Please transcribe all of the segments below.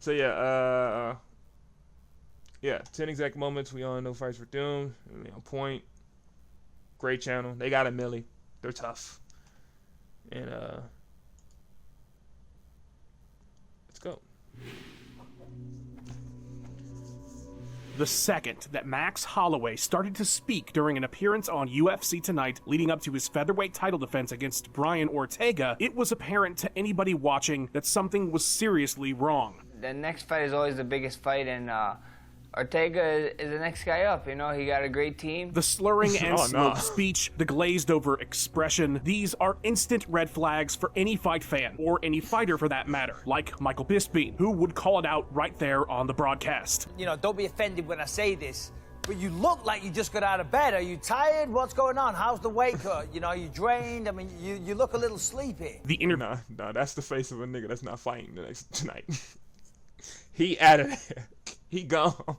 So yeah, 10 exact moments. We all know Fights for Doom. On point. Great channel. They got a milli. They're tough. And let's go. The second that Max Holloway started to speak during an appearance on UFC Tonight leading up to his featherweight title defense against Brian Ortega, it was apparent to anybody watching that something was seriously wrong. The next fight is always the biggest fight, and Ortega is the next guy up. You know, he got a great team. The slurring and slurred speech, the glazed over expression, these are instant red flags for any fight fan, or any fighter for that matter, like Michael Bisping, who would call it out right there on the broadcast. You know, don't be offended when I say this, but you look like you just got out of bed. Are you tired? What's going on? How's the weight cut? You know, are you drained? I mean, you look a little sleepy. The Nah, that's the face of a nigga that's not fighting the next tonight. He out of there. He gone.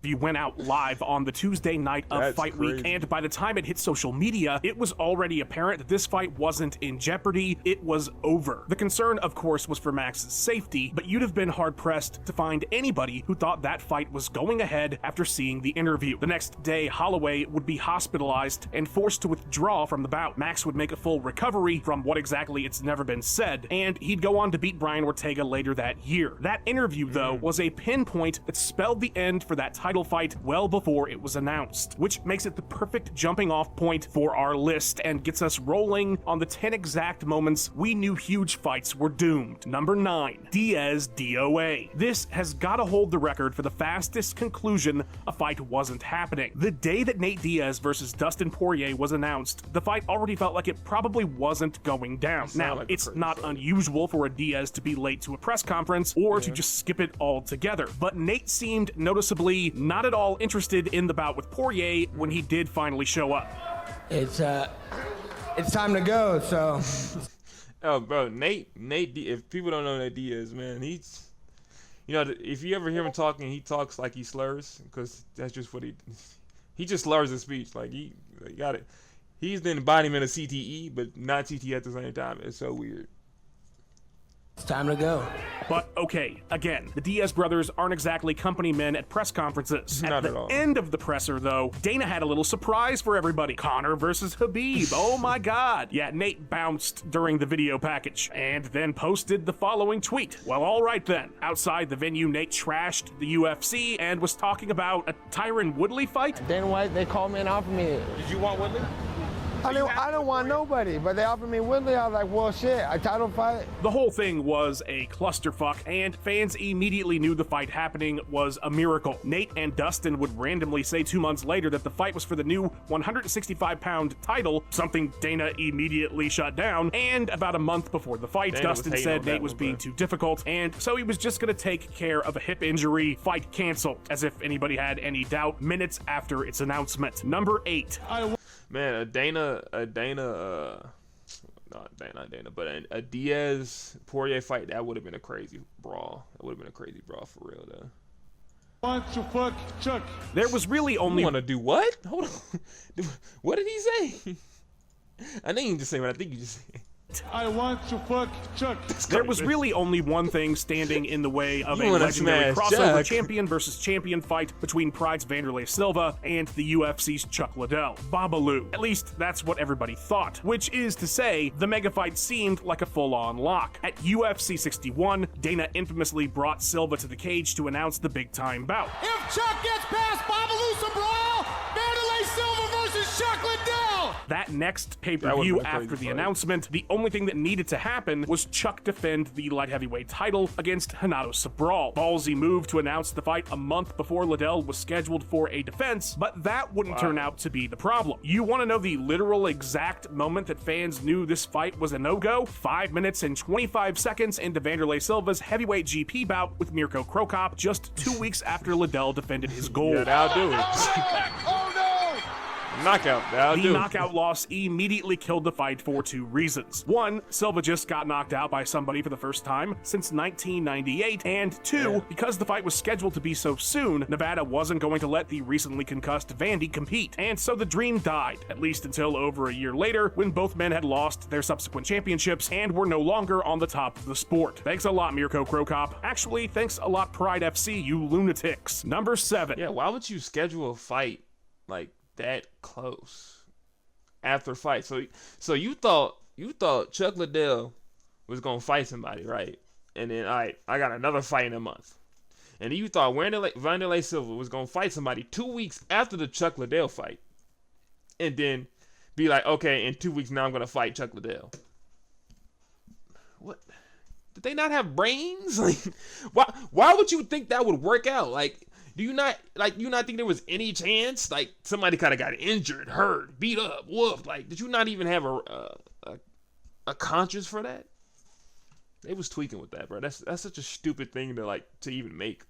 He went out live on the Tuesday night of Fight Week, and by the time it hit social media, it was already apparent that this fight wasn't in jeopardy, it was over. The concern, of course, was for Max's safety, but you'd have been hard-pressed to find anybody who thought that fight was going ahead after seeing the interview. The next day, Holloway would be hospitalized and forced to withdraw from the bout. Max would make a full recovery from what exactly it's never been said, and he'd go on to beat Brian Ortega later that year. That interview, though, was a pinpoint that spelled the end for that title fight well before it was announced, which makes it the perfect jumping off point for our list and gets us rolling on the 10 exact moments we knew huge fights were doomed. Number 9, Diaz DOA. This has got to hold the record for the fastest conclusion a fight wasn't happening. The day that Nate Diaz versus Dustin Poirier was announced, the fight already felt like it probably wasn't going down. Now, it's not unusual for a Diaz to be late to a press conference or to just skip it altogether, but Nate seemed noticeably not at all interested in the bout with Poirier when he did finally show up. It's time to go, so. Oh, bro, Nate, if people don't know Nate Diaz, man, he's, you know, if you ever hear him talking, he talks like he slurs, because that's just what he just slurs his speech. Like, he got it. He's the embodiment of CTE, but not CTE at the same time. It's so weird. It's time to go. But okay, again, the Diaz brothers aren't exactly company men at press conferences. Not at at all. the end of the presser, though, Dana had a little surprise for everybody. Conor versus Khabib. Oh my god. Yeah, Nate bounced during the video package and then posted the following tweet. Well, all right then. Outside the venue, Nate trashed the UFC and was talking about a Tyron Woodley fight. Dana White, they called me and offered me. Did you want Woodley? I don't want nobody, but they offered me Woodley. I was like, well, shit, a title fight. The whole thing was a clusterfuck, and fans immediately knew the fight happening was a miracle. Nate and Dustin would randomly say 2 months later that the fight was for the new 165-pound title, something Dana immediately shut down, and about a month before the fight, Dustin said Nate was being too difficult, and so he was just gonna take care of a hip injury, fight canceled, as if anybody had any doubt, minutes after its announcement. Number 8. Man, a Diaz Poirier fight, that would have been a crazy brawl. That would have been a crazy brawl for real, though. Want to fuck Chuck? There was really only. You want to do what? Hold on. What did he say? I think you just say what I think you just said. I want to fuck Chuck. There was really only one thing standing in the way of You a wanna legendary smash crossover Chuck. champion versus champion fight between Pride's Vanderlei Silva and the UFC's Chuck Liddell. Babalu. At least that's what everybody thought, which is to say, the mega fight seemed like a full-on lock. At UFC 61, Dana infamously brought Silva to the cage to announce the big-time bout. If Chuck gets past Babalu Sobral, Vanderlei Silva versus Chuck Liddell. That next That pay-per-view would've been a after crazy the fight. announcement, the only thing that needed to happen was Chuck defend the light heavyweight title against Renato Sobral. Ballsy move to announce the fight a month before Liddell was scheduled for a defense, but that wouldn't turn out to be the problem. You want to know the literal exact moment that fans knew this fight was a no-go? 5 minutes and 25 seconds into Vanderlei Silva's heavyweight GP bout with Mirko Krokop just 2 weeks after Liddell defended his gold. Yeah, that'll do it. Oh no! Knockout. That'll The do. knockout loss immediately killed the fight for 2 reasons. 1, Silva just got knocked out by somebody for the first time since 1998, and 2, because the fight was scheduled to be so soon, Nevada wasn't going to let the recently concussed Vandy compete, and so the dream died, at least until over a year later, when both men had lost their subsequent championships and were no longer on the top of the sport. Thanks a lot, Mirko Cro Cop. Actually, thanks a lot, Pride FC, you lunatics. Number 7. Yeah, why would you schedule a fight like that close after fight? So you thought Chuck Liddell was gonna fight somebody, right? And then, all right, I got another fight in a month. And you thought Wanderlei Silva was gonna fight somebody 2 weeks after the Chuck Liddell fight, and then be like, okay, in 2 weeks now I'm gonna fight Chuck Liddell. What? Did they not have brains? Like, why would you think that would work out? Like, do you not think there was any chance? Like, somebody kind of got injured, hurt, beat up, whooped. Like, did you not even have a conscience for that? They was tweaking with that, bro. That's such a stupid thing to even make.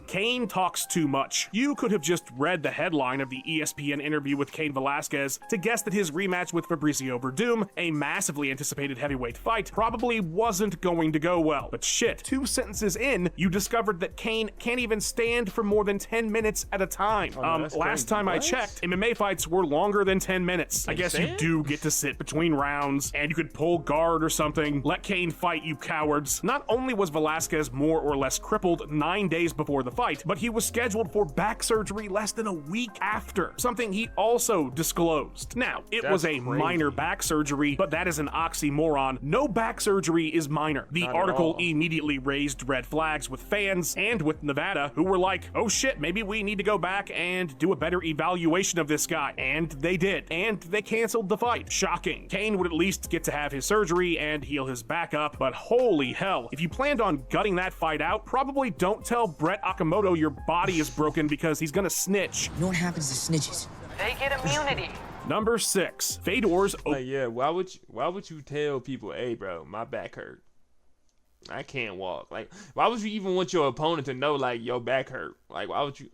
Cain talks too much. You could have just read the headline of the ESPN interview with Cain Velasquez to guess that his rematch with Fabricio Verdum, a massively anticipated heavyweight fight, probably wasn't going to go well. But shit, 2 sentences in, you discovered that Cain can't even stand for more than 10 minutes at a time. That's Last crazy. time I What? checked, MMA fights were longer than 10 minutes. I guess you stand? do get to sit between rounds, and you could pull guard or something. Let Cain fight, you cowards. Not only was Velasquez more or less crippled 9 days before the fight, but he was scheduled for back surgery less than a week after, something he also disclosed. Now, it was a That's crazy. minor back surgery, but that is an oxymoron. No back surgery is minor. The Not at article all. immediately raised red flags with fans and with Nevada, who were like, oh shit, maybe we need to go back and do a better evaluation of this guy. And they did. And they canceled the fight. Shocking. Cain would at least get to have his surgery and heal his back up, but holy hell, if you planned on gutting that fight out, probably don't tell Brett Okamoto your body is broken because he's gonna snitch. You know what happens to snitches? They get immunity. Number 6, Fedor's Like, yeah, why would you tell people, hey, bro, my back hurt, I can't walk? Like, why would you even want your opponent to know, like, your back hurt? Like, why would you?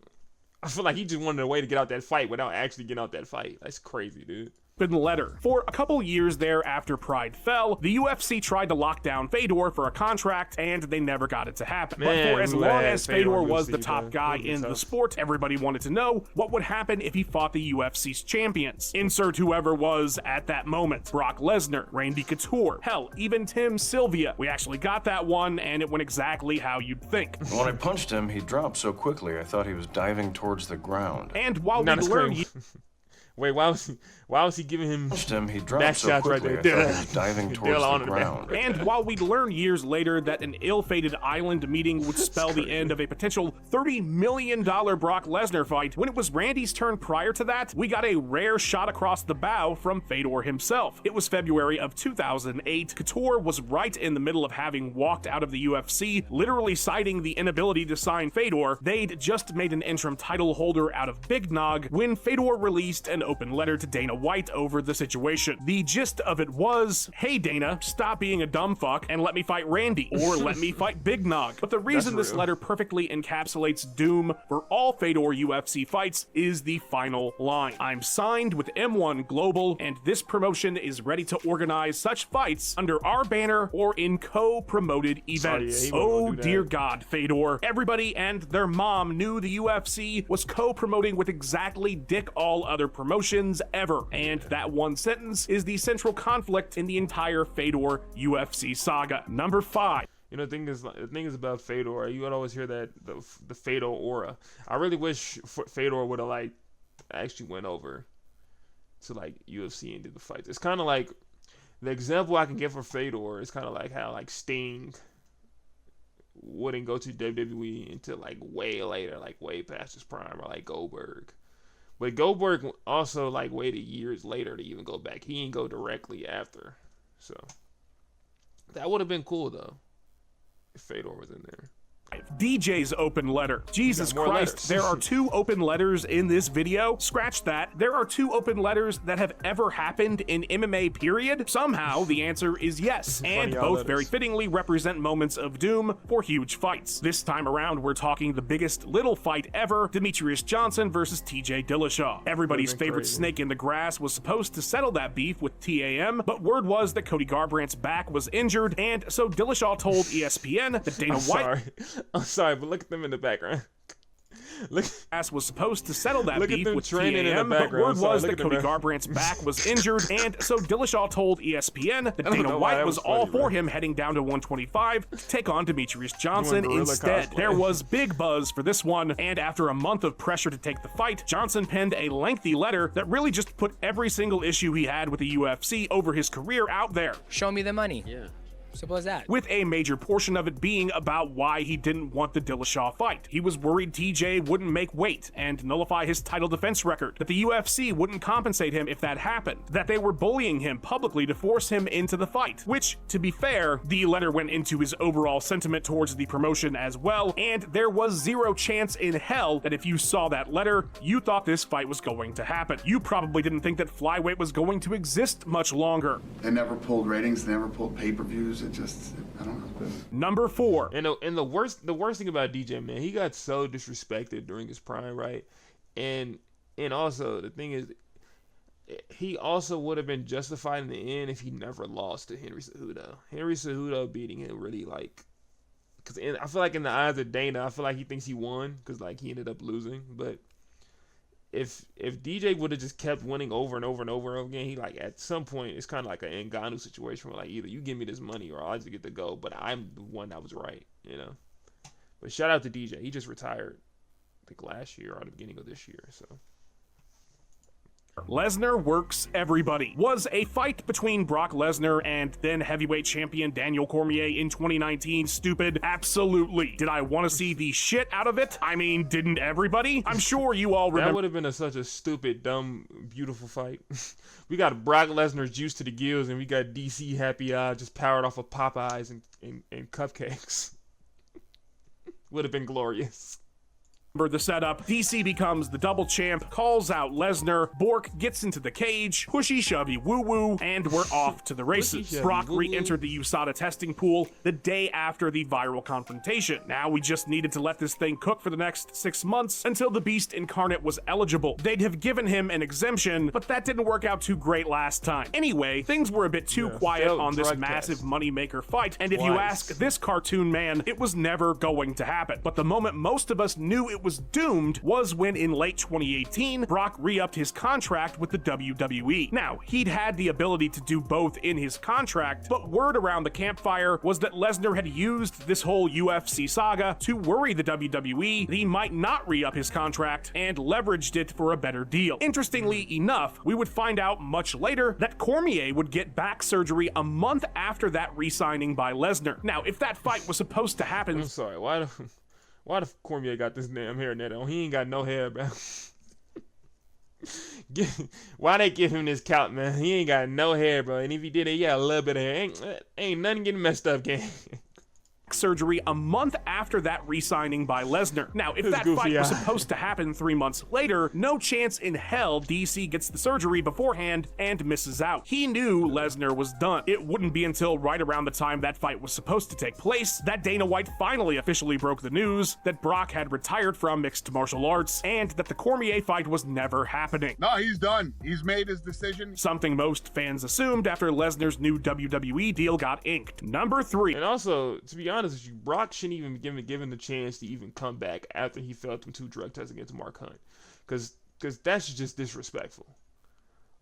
I feel like he just wanted a way to get out that fight without actually getting out that fight. That's crazy, dude. open letter. For a couple years there after Pride fell, the UFC tried to lock down Fedor for a contract, and they never got it to happen. Man, but for as long as Fedor was the UFC, top bro. guy That'd be in the tough. sport, everybody wanted to know what would happen if he fought the UFC's champions. Insert whoever was at that moment. Brock Lesnar, Randy Couture, hell, even Tim Sylvia. We actually got that one, and it went exactly how you'd think. When I punched him, he dropped so quickly I thought he was diving towards the ground. And while Not we a learned scream. Wait, why was he giving him Punched him, he back dropped so shots right quickly there? I thought he was diving Dale towards on the the ground. And while we'd learn years later that an ill-fated island meeting would spell the end of a potential $30 million Brock Lesnar fight, when it was Randy's turn prior to that, we got a rare shot across the bow from Fedor himself. It was February of 2008. Couture was right in the middle of having walked out of the UFC, literally citing the inability to sign Fedor. They'd just made an interim title holder out of Big Nog when Fedor released an open letter to Dana White over the situation. The gist of it was, hey Dana, stop being a dumb fuck and let me fight Randy, or let me fight Big Nog. But the reason this real. letter perfectly encapsulates doom for all Fedor UFC fights is the final line. I'm signed with M1 Global, and this promotion is ready to organize such fights under our banner or in co-promoted events. he wouldn't Oh wanna do that. dear God, Fedor. Everybody and their mom knew the UFC was co-promoting with exactly dick all other promotions ever. And that one sentence is the central conflict in the entire Fedor UFC saga. Number 5. You know, the thing is about Fedor. You would always hear that the Fedor aura. I really wish Fedor would have like actually went over to like UFC and did the fights. It's kind of like the example I can give for Fedor is kind of like how like Sting wouldn't go to WWE until like way later, like way past his prime, or like Goldberg. But Goldberg also like waited years later to even go back. He didn't go directly after. So that would have been cool though, if Fedor was in there. DJ's open letter. Jesus more Christ, letters. there are 2 open letters in this video. Scratch that. There are 2 open letters that have ever happened in MMA, period. Somehow, the answer is yes. And Funny both letters. very fittingly represent moments of doom for huge fights. This time around, we're talking the biggest little fight ever, Demetrius Johnson versus TJ Dillashaw. Everybody's favorite crazy. snake in the grass was supposed to settle that beef with TAM, but word was that Cody Garbrandt's back was injured, and so Dillashaw told ESPN that Dana White I'm sorry, but look at them in the background. Look, was supposed to settle that Look at beef them with training in the TAM, but background. word Sorry, was look that at Cody them. Garbrandt's back was injured, and so Dillashaw told ESPN that don't Dana know why White that was was all funny, for bro. him heading down to 125 to take on Demetrius Johnson gorilla instead. cosplay. There was big buzz for this one, and after a month of pressure to take the fight, Johnson penned a lengthy letter that really just put every single issue he had with the UFC over his career out there, Show me the money. Yeah. Simple as that. with a major portion of it being about why he didn't want the Dillashaw fight. He was worried TJ wouldn't make weight and nullify his title defense record, that the UFC wouldn't compensate him if that happened, that they were bullying him publicly to force him into the fight, which, to be fair, the letter went into his overall sentiment towards the promotion as well, and there was zero chance in hell that if you saw that letter, you thought this fight was going to happen. You probably didn't think that flyweight was going to exist much longer. They never pulled ratings, they never pulled pay-per-views. It just, I don't know. Number 4. and the worst thing about DJ, man, he got so disrespected during his prime, right? And also the thing is, he also would have been justified in the end if he never lost to Henry Cejudo. Henry Cejudo beating him really, like, because I feel like in the eyes of Dana, I feel like he thinks he won because, like, he ended up losing. But if DJ would have just kept winning over and over and over again, he, like, at some point, it's kind of like an Ngannou situation where, like, either you give me this money or I'll just get to go, but I'm the one that was right, you know? But shout out to DJ. He just retired, I think, last year or the beginning of this year, so. Lesnar works everybody. Was a fight between Brock Lesnar and then heavyweight champion Daniel Cormier in 2019 stupid? Absolutely. Did I want to see the shit out of it? I mean, didn't everybody? I'm sure you all That remember. would have been such a stupid, dumb, beautiful fight. We got Brock Lesnar juiced to the gills, and we got DC Happy Eye just powered off of Popeyes and cupcakes. Would have been glorious. The setup. DC becomes the double champ, calls out Lesnar, Bork gets into the cage, pushy shovey woo woo, and we're off to the races. Pushy-shovey Brock woo-woo. re-entered the USADA testing pool the day after the viral confrontation. Now we just needed to let this thing cook for the next 6 months until the Beast Incarnate was eligible. They'd have given him an exemption, but that didn't work out too great last time. Anyway, things were a bit too quiet failed on this drug massive test. moneymaker fight, and if you Twice. ask this cartoon man, it was never going to happen. But the moment most of us knew it was doomed was when in late 2018, Brock re-upped his contract with the WWE. Now, he'd had the ability to do both in his contract, but word around the campfire was that Lesnar had used this whole UFC saga to worry the WWE that he might not re-up his contract and leveraged it for a better deal. Interestingly enough, we would find out much later that Cormier would get back surgery a month after that re-signing by Lesnar. Now, if that fight was supposed to happen I'm sorry, why the Cormier got this damn hairnet on? He ain't got no hair, bro. Why they give him this count, man? He ain't got no hair, bro. And if he did it, he got a little bit of hair. Ain't nothing getting messed up, gang. surgery a month after that re-signing by Lesnar. Now, if His that goofy fight was eye. supposed to happen 3 months later, no chance in hell DC gets the surgery beforehand and misses out. He knew Lesnar was done. It wouldn't be until right around the time that fight was supposed to take place that Dana White finally officially broke the news that Brock had retired from mixed martial arts and that the Cormier fight was never happening. No, he's done. He's made his decision. Something most fans assumed after Lesnar's new WWE deal got inked. Number 3. And also, to be honest with you, Brock shouldn't even be given the chance to even come back after he failed them 2 drug tests against Mark Hunt. Because that's just disrespectful.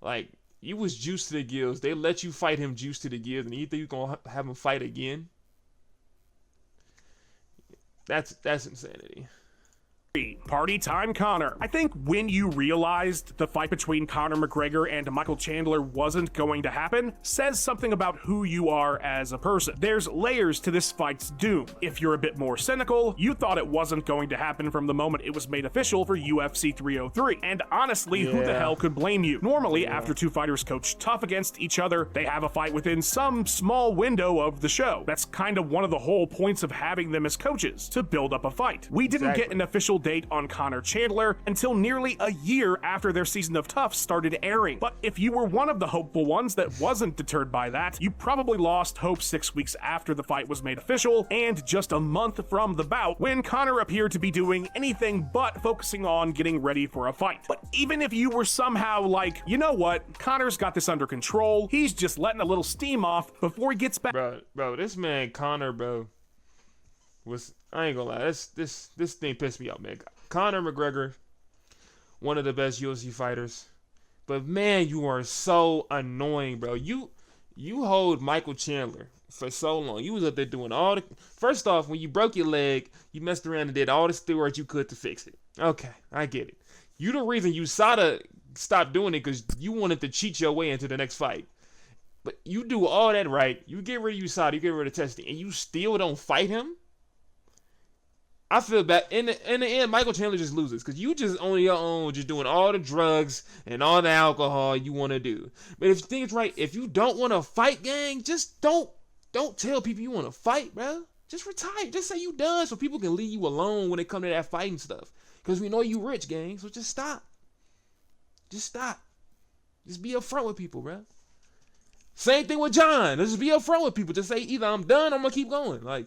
Like, you was juiced to the gills. They let you fight him juiced to the gills, and you think you're going to have him fight again? That's insanity. Party Time Conor. I think when you realized the fight between Conor McGregor and Michael Chandler wasn't going to happen, says something about who you are as a person. There's layers to this fight's doom. If you're a bit more cynical, you thought it wasn't going to happen from the moment it was made official for UFC 303. And honestly, who the hell could blame you? Normally, after two fighters coach tough against each other, they have a fight within some small window of the show. That's kind of one of the whole points of having them as coaches, to build up a fight. We didn't get an official date on Conor Chandler until nearly a year after their season of Tough started airing. But if you were one of the hopeful ones that wasn't deterred by that, you probably lost hope 6 weeks after the fight was made official, and just a month from the bout, when Conor appeared to be doing anything but focusing on getting ready for a fight. But even if you were somehow like, you know what, Conor's got this under control, he's just letting a little steam off before he gets back. Bro, this man Conor, bro, was, I ain't gonna lie, this thing pissed me off, man. Conor McGregor, one of the best UFC fighters, but man, you are so annoying, bro. You hold Michael Chandler for so long. You was up there doing all the, first off, when you broke your leg, you messed around and did all the steroids you could to fix it. Okay, I get it. You the reason USADA stopped doing it because you wanted to cheat your way into the next fight. But you do all that right. You get rid of USADA, you get rid of testing, and you still don't fight him? I feel bad. In the end, Michael Chandler just loses because you just on your own, just doing all the drugs and all the alcohol you want to do. But if you think it's right, if you don't want to fight, gang, just don't tell people you want to fight, bro. Just retire. Just say you done so people can leave you alone when it come to that fighting stuff. Because we know you rich, gang. So just stop. Just stop. Just be upfront with people, bro. Same thing with John. Just be upfront with people. Just say either I'm done or I'm gonna keep going. Like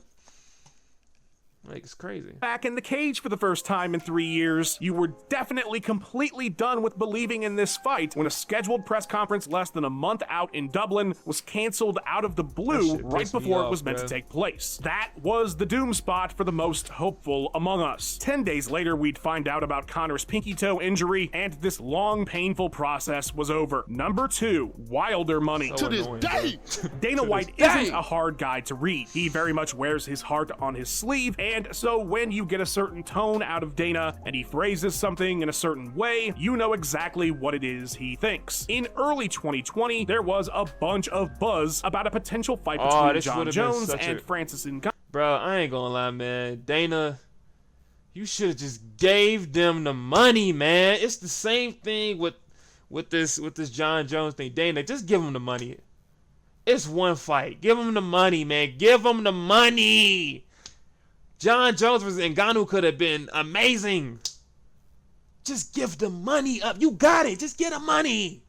it's crazy. Back in the cage for the first time in 3 years, you were definitely completely done with believing in this fight when a scheduled press conference less than a month out in Dublin was canceled out of the blue right before it was meant to take place. That was the doom spot for the most hopeful among us. 10 days later, we'd find out about Conor's pinky toe injury, and this long, painful process was over. Number 2, Wilder money. To this day! Dana White isn't a hard guy to read. He very much wears his heart on his sleeve, and so when you get a certain tone out of Dana and he phrases something in a certain way, you know exactly what it is he thinks. In early 2020, there was a bunch of buzz about a potential fight between Jon Jones and Francis Ngannou. Bro, I ain't gonna lie, man. Dana, you should have just gave them the money, man. It's the same thing with this Jon Jones thing. Dana, just give him the money. It's one fight. Give him the money, man. Give him the money. Jon Jones versus Ngannou could have been amazing. Just give the money up. You got it. Just get the money.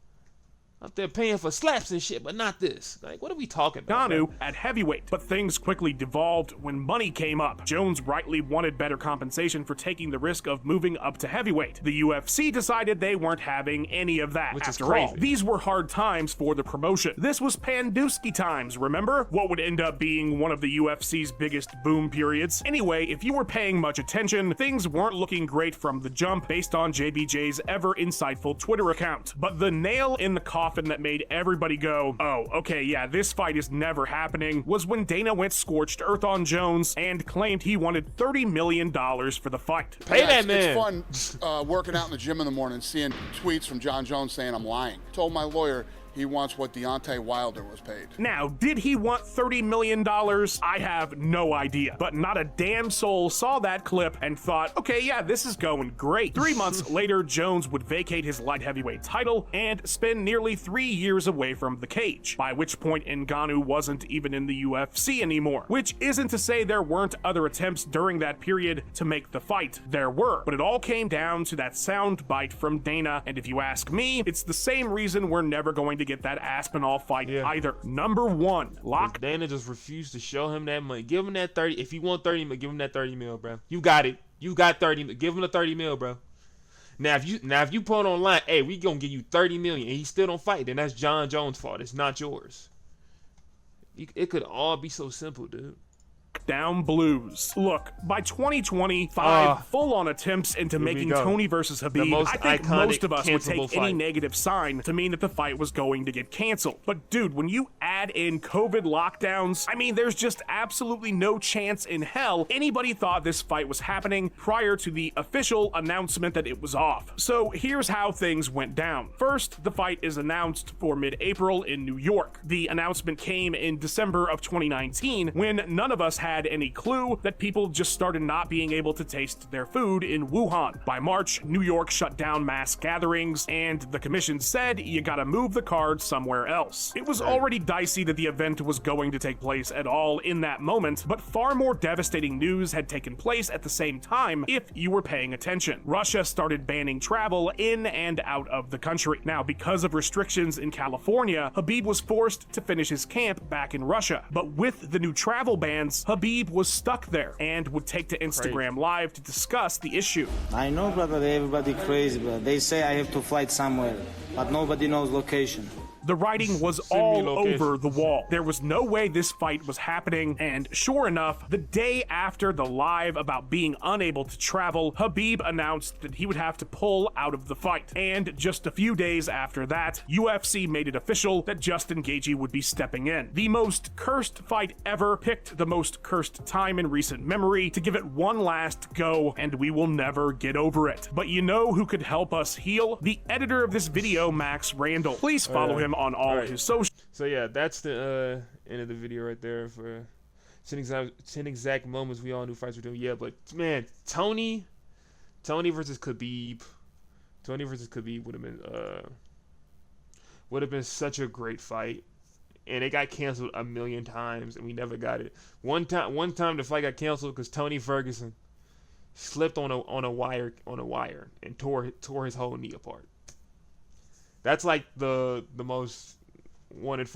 Up there paying for slaps and shit, but not this. Like, what are we talking about? Ngannou at heavyweight, but things quickly devolved when money came up. Jones rightly wanted better compensation for taking the risk of moving up to heavyweight. The UFC decided they weren't having any of that. Which is After crazy. all, these were hard times for the promotion. This was Pandusky times, remember? What would end up being one of the UFC's biggest boom periods. Anyway, if you were paying much attention, things weren't looking great from the jump based on JBJ's ever insightful Twitter account. But the nail in the coffin that made everybody go, oh, okay, yeah, this fight is never happening, was when Dana went scorched earth on Jones and claimed he wanted $30 million for the fight. Pay that man. It's fun working out in the gym in the morning, seeing tweets from Jon Jones saying I'm lying. Told my lawyer he wants what Deontay Wilder was paid. Now, did he want $30 million? I have no idea. But not a damn soul saw that clip and thought, okay, yeah, this is going great. 3 months later, Jones would vacate his light heavyweight title and spend nearly 3 years away from the cage, by which point Ngannou wasn't even in the UFC anymore. Which isn't to say there weren't other attempts during that period to make the fight. There were, but it all came down to that sound bite from Dana, and if you ask me, it's the same reason we're never going to get that Aspinall fight either. Number 1, lock. Dana just refused to show him that money. Give him that 30. If you want 30, give him that 30 mil, bro. You got it. You got 30. Give him the 30 mil, bro. Now if you put online, hey, we gonna give you 30 million, and he still don't fight, then that's Jon Jones' fault. It's not yours. It could all be so simple, dude. Lockdown Blues. Look, by 2020, 5 full-on attempts into making Tony versus Khabib, I think most of us would take any negative sign to mean that the fight was going to get canceled. But dude, when you add in COVID lockdowns, I mean, there's just absolutely no chance in hell anybody thought this fight was happening prior to the official announcement that it was off. So here's how things went down. First, the fight is announced for mid-April in New York. The announcement came in December of 2019 when none of us had any clue that people just started not being able to taste their food in Wuhan. By March, New York shut down mass gatherings, and the commission said you gotta move the card somewhere else. It was already dicey that the event was going to take place at all in that moment, but far more devastating news had taken place at the same time if you were paying attention. Russia started banning travel in and out of the country. Now, because of restrictions in California, Khabib was forced to finish his camp back in Russia. But with the new travel bans, Khabib was stuck there and would take to Instagram Live to discuss the issue. I know, brother, everybody crazy, but they say I have to fly somewhere, but nobody knows location. The writing was all over the wall. There was no way this fight was happening, and sure enough, the day after the live about being unable to travel, Khabib announced that he would have to pull out of the fight. And just a few days after that, UFC made it official that Justin Gaethje would be stepping in. The most cursed fight ever, picked the most cursed time in recent memory to give it one last go, and we will never get over it. But you know who could help us heal? The editor of this video, Max Randall. Please follow him on all his socials. So yeah, that's the end of the video right there for 10 exact moments we all knew fights were doing. Yeah, but man, Tony versus Khabib would have been such a great fight, and it got canceled a million times, and we never got it. One time the fight got canceled because Tony Ferguson slipped on a wire and tore his whole knee apart. That's like the most wanted